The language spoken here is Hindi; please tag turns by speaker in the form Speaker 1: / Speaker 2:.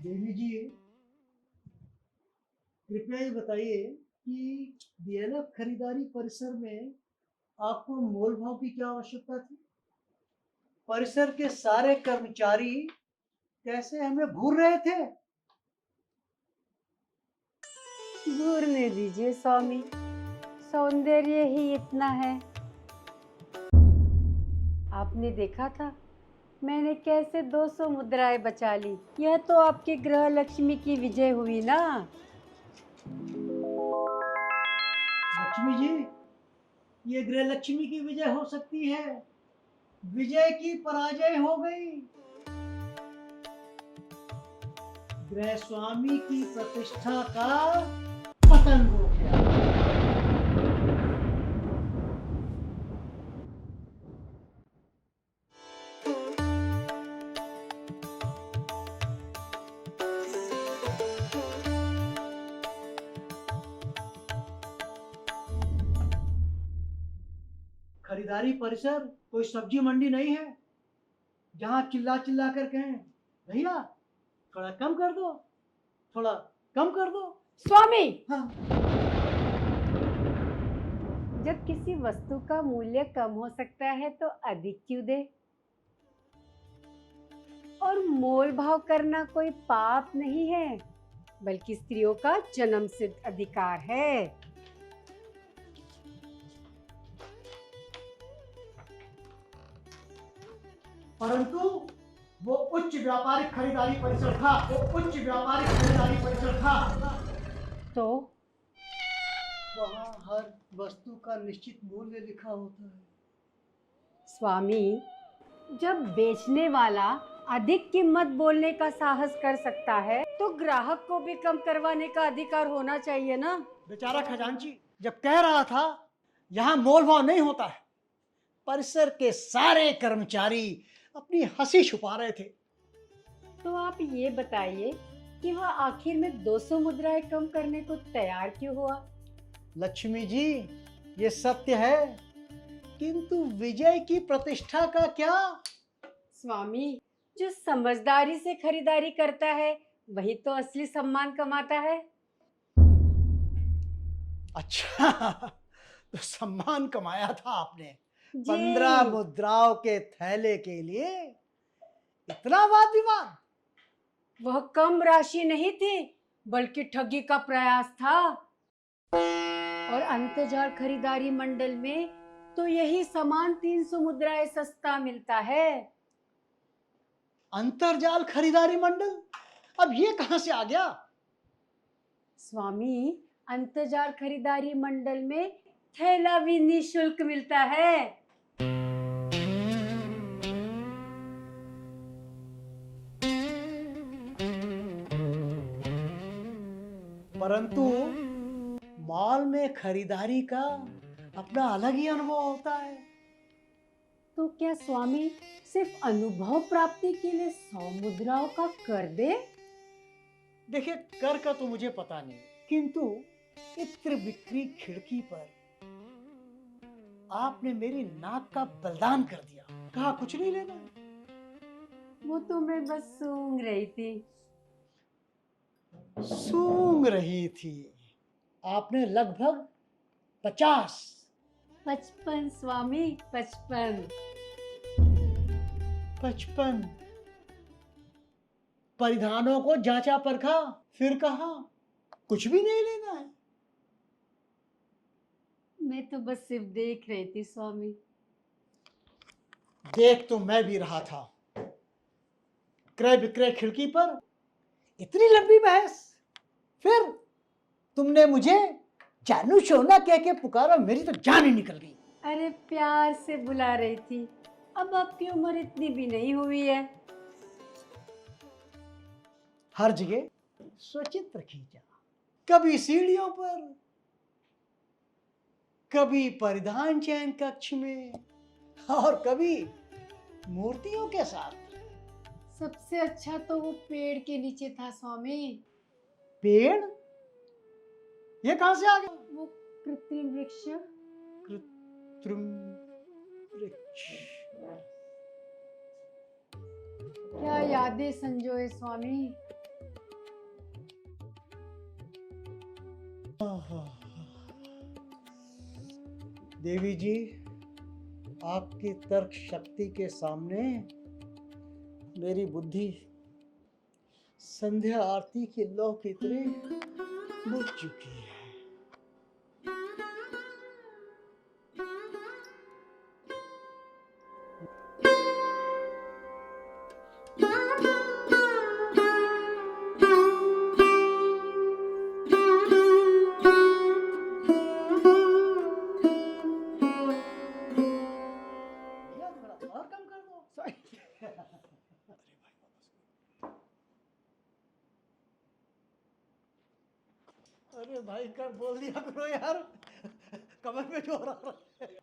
Speaker 1: देवी जी, कृपया ये बताइए कि डीएलएफ खरीदारी परिसर में आपको मोल भाव की क्या आवश्यकता थी? परिसर के सारे कर्मचारी कैसे हमें घूर रहे थे?
Speaker 2: घूरने दीजिए स्वामी, सौंदर्य ही इतना है। आपने देखा था मैंने कैसे 200 मुद्राएं बचा ली। यह तो आपके ग्रह लक्ष्मी की विजय हुई ना।
Speaker 1: लक्ष्मी जी, ये गृह लक्ष्मी की विजय हो सकती है, विजय की पराजय हो गई। गृह स्वामी की प्रतिष्ठा का पतन हो गया। खरीदारी परिसर कोई सब्जी मंडी नहीं है जहां चिल्ला चिल्ला कर कहें भैया थोड़ा कम कर दो, थोड़ा कम कर दो।
Speaker 2: स्वामी,
Speaker 1: हाँ।
Speaker 2: जब किसी वस्तु का मूल्य कम हो सकता है तो अधिक क्यों दे? और मोल भाव करना कोई पाप नहीं है, बल्कि स्त्रियों का जन्मसिद्ध अधिकार है।
Speaker 1: परंतु वो उच्च व्यापारिक खरीदारी परिसर था, वो उच्च व्यापारिक खरीदारी परिसर था।
Speaker 2: तो
Speaker 1: वहां हर वस्तु का निश्चित मूल्य लिखा होता है।
Speaker 2: स्वामी, जब बेचने वाला अधिक कीमत बोलने का साहस कर सकता है तो ग्राहक को भी कम करवाने का अधिकार होना चाहिए ना।
Speaker 1: बेचारा खजांची जब कह रहा था यहाँ मोल भाव नहीं होता है, परिसर के सारे कर्मचारी अपनी हंसी छुपा रहे थे।
Speaker 2: तो आप ये बताइए कि वह आखिर में 200 मुद्राएं कम करने को तैयार क्यों हुआ?
Speaker 1: लक्ष्मी जी, ये सत्य है, किंतु विजय की प्रतिष्ठा का क्या?
Speaker 2: स्वामी, जो समझदारी से खरीदारी करता है वही तो असली सम्मान कमाता है।
Speaker 1: अच्छा, तो सम्मान कमाया था आपने
Speaker 2: जी,
Speaker 1: 15 मुद्राओं के थैले के लिए? इतना वाद विवाद?
Speaker 2: वह कम राशि नहीं थी बल्कि ठगी का प्रयास था। और अंतर्जाल खरीदारी मंडल में तो यही सामान 300 मुद्राएं सस्ता मिलता है।
Speaker 1: अंतरजाल खरीदारी मंडल, अब ये कहां से आ गया?
Speaker 2: स्वामी, अंतर्जाल खरीदारी मंडल में थैला भी निःशुल्क मिलता है।
Speaker 1: परंतु मॉल में खरीदारी का अपना अलग ही अनुभव होता है।
Speaker 2: तो क्या स्वामी सिर्फ अनुभव प्राप्ति के लिए 100 मुद्राओं का कर दे?
Speaker 1: देखिए, कर का तो मुझे पता नहीं, किंतु इत्र बिक्री खिड़की पर आपने मेरी नाक का बलिदान कर दिया। कहा कुछ नहीं लेना है।
Speaker 2: वो तो मैं बस सूंघ रही थी।
Speaker 1: सूंघ रही थी? आपने लगभग 50।
Speaker 2: 55 स्वामी, 55।
Speaker 1: 55 परिधानों को जांचा परखा, फिर कहा कुछ भी नहीं लेना है।
Speaker 2: मैं तो बस सिर्फ देख रही थी स्वामी।
Speaker 1: देख तो मैं भी रहा था। क्रय विक्रय खिड़की पर इतनी लंबी बहस, फिर तुमने मुझे जानू सोना कह के पुकारा, मेरी तो जान ही निकल गई।
Speaker 2: अरे प्यार से बुला रही थी, अब आपकी उम्र इतनी भी नहीं हुई है।
Speaker 1: हर जगह स्वचित्र खींचा, कभी सीढ़ियों पर, कभी परिधान चयन कक्ष में, और कभी मूर्तियों के साथ।
Speaker 2: सबसे अच्छा तो वो पेड़ के नीचे था स्वामी।
Speaker 1: पेड़? ये कहां से आ गया?
Speaker 2: वो कृत्रिम वृक्ष।
Speaker 1: कृत्रिम वृक्ष?
Speaker 2: क्या यादें संजोए स्वामी।
Speaker 1: देवी जी, आपकी तर्क शक्ति के सामने मेरी बुद्धि संध्या आरती के लौ की तरह बुझ चुकी है। भैया, थोड़ा और कम कर दो। अरे भाई, कर बोल दिया करो यार, कमर में जोर आ रहा है।